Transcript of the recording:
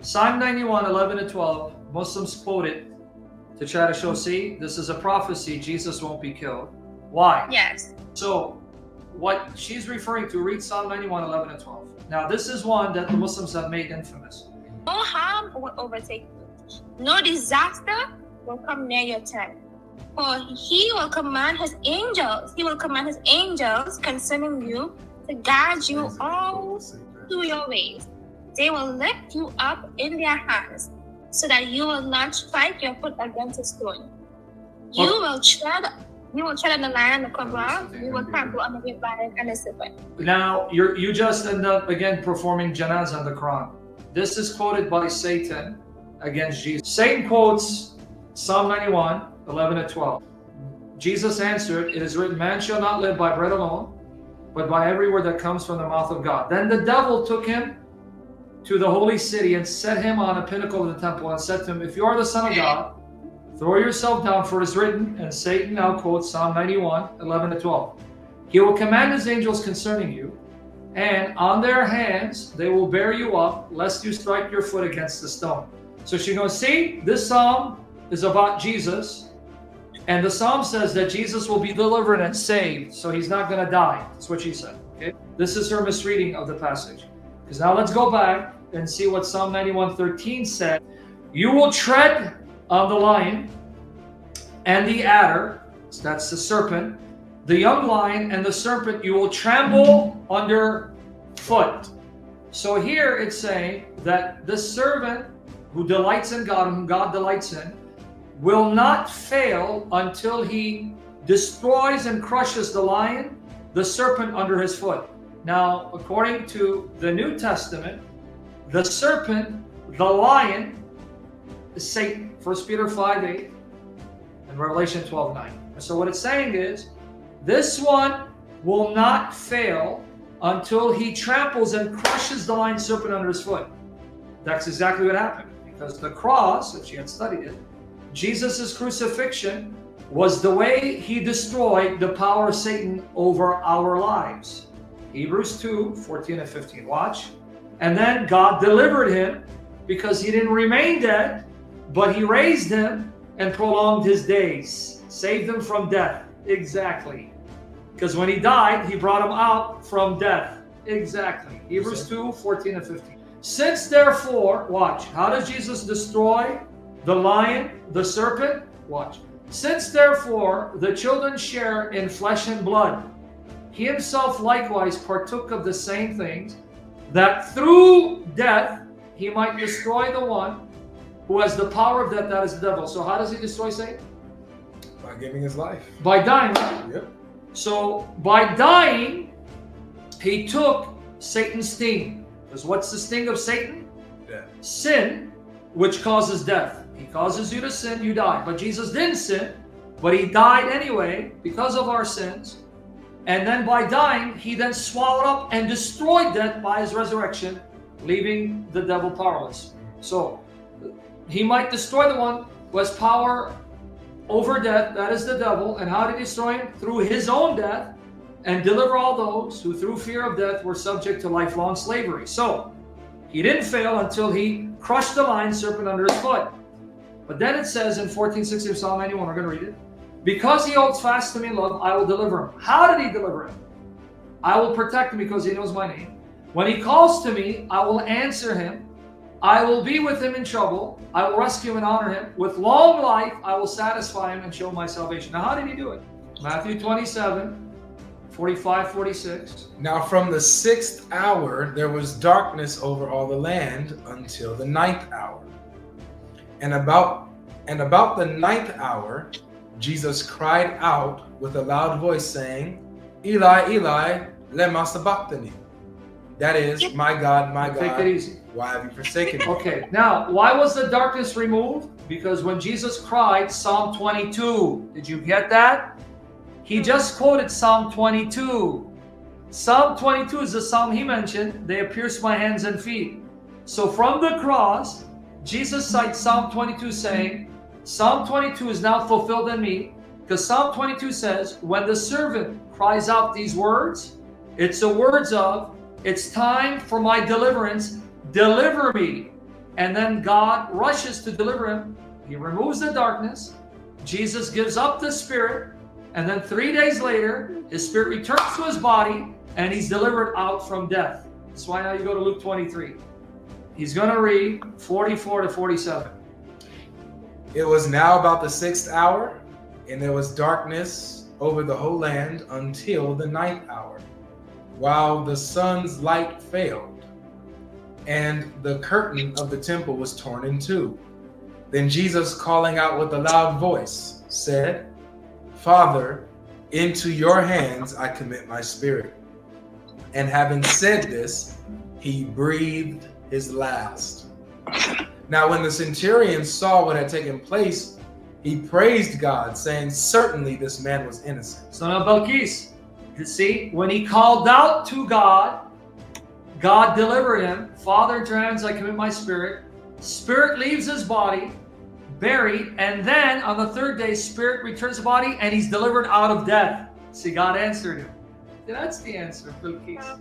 Psalm 91, 11 to 12, Muslims quote it to try to show, see, this is a prophecy, Jesus won't be killed. Why? Yes. So what she's referring to, read Psalm 91, 11 and 12. Now this is one that the Muslims have made infamous. No harm will overtake you. No disaster will come near your tent. For he will command his angels. He will command his angels concerning you to guide you all through your ways. They will lift you up in their hands, so that you will not strike your foot against a stone. You will tread on the lion and the cobra. You will trample on the great lion and the serpent. Now you just end up again performing janazah in the Quran. This is quoted by Satan against Jesus. Satan quotes Psalm 91, 11 and 12. Jesus answered, it is written, man shall not live by bread alone, but by every word that comes from the mouth of God. Then the devil took him to the holy city and set him on a pinnacle of the temple and said to him, if you are the Son of God, throw yourself down, for it is written. And Satan now quotes Psalm 91, 11 to 12. He will command his angels concerning you, and on their hands they will bear you up, lest you strike your foot against the stone. So she goes, see, this psalm is about Jesus, and the psalm says that Jesus will be delivered and saved, so he's not going to die. That's what she said. Okay, this is her misreading of the passage. Because now let's go back and see what Psalm 91:13 said. You will tread on the lion and the adder, that's the serpent, the young lion and the serpent you will trample under foot. So here it's saying that the servant who delights in God, whom God delights in, will not fail until he destroys and crushes the lion, the serpent under his foot. Now, according to the New Testament, the serpent, the lion, is Satan. 1 Peter 5:8 and Revelation 12:9. And so what it's saying is, this one will not fail until he tramples and crushes the lion serpent under his foot. That's exactly what happened. Because the cross, if she had studied it, Jesus' crucifixion was the way he destroyed the power of Satan over our lives. Hebrews 2, 14 and 15. Watch. And then God delivered him because he didn't remain dead, but he raised him and prolonged his days. Saved him from death. Exactly. Because when he died, he brought him out from death. Exactly. Hebrews 2, 14 and 15. Since therefore, watch, how does Jesus destroy the lion, the serpent? Watch. Since therefore the children share in flesh and blood, he himself likewise partook of the same things, that through death he might destroy the one who has the power of death, that is the devil. So how does he destroy Satan? By giving his life. By dying, right? Yep. So by dying, he took Satan's sting. Because what's the sting of Satan? Death. Sin, which causes death. He causes you to sin, you die. But Jesus didn't sin, but he died anyway because of our sins. And then by dying, he then swallowed up and destroyed death by his resurrection, leaving the devil powerless. So he might destroy the one who has power over death, that is the devil. And how did he destroy him? Through his own death, and deliver all those who through fear of death were subject to lifelong slavery. So he didn't fail until he crushed the lion serpent under his foot. But then it says in 14:16 of Psalm 91, we're going to read it. Because he holds fast to me in love, I will deliver him. How did he deliver him? I will protect him because he knows my name. When he calls to me, I will answer him. I will be with him in trouble. I will rescue him and honor him. With long life, I will satisfy him and show my salvation. Now, how did he do it? Matthew 27, 45, 46. Now from the 6th hour, there was darkness over all the land until the 9th hour. And about the 9th hour, Jesus cried out with a loud voice, saying, Eli, Eli, lema sabachthani. That is, my God, Take it easy. why have you forsaken me? Okay, now, why was the darkness removed? Because when Jesus cried, Psalm 22, did you get that? He just quoted Psalm 22. Psalm 22 is the psalm he mentioned. They have pierced my hands and feet. So from the cross, Jesus cites Psalm 22 saying, Psalm 22 is now fulfilled in me, because Psalm 22 says, when the servant cries out these words, it's the words of, it's time for my deliverance, deliver me. and then God rushes to deliver him. He removes the darkness. Jesus gives up the spirit, and then 3 days later, his spirit returns to his body, and he's delivered out from death. That's why now you go to Luke 23. He's going to read 44 to 47. It was now about the 6th hour, and there was darkness over the whole land until the 9th hour, while the sun's light failed, and the curtain of the temple was torn in two. Then Jesus, calling out with a loud voice, said, Father, into your hands I commit my spirit. And having said this, he breathed his last. Now when the centurion saw what had taken place, he praised God, saying, certainly this man was innocent. So now Balkis, you see, when he called out to God, God delivered him. Father, into your hands I commit my spirit. Spirit leaves his body, buried, and then on the 3rd day, spirit returns the body, and he's delivered out of death. See, God answered him. That's the answer, Balkis.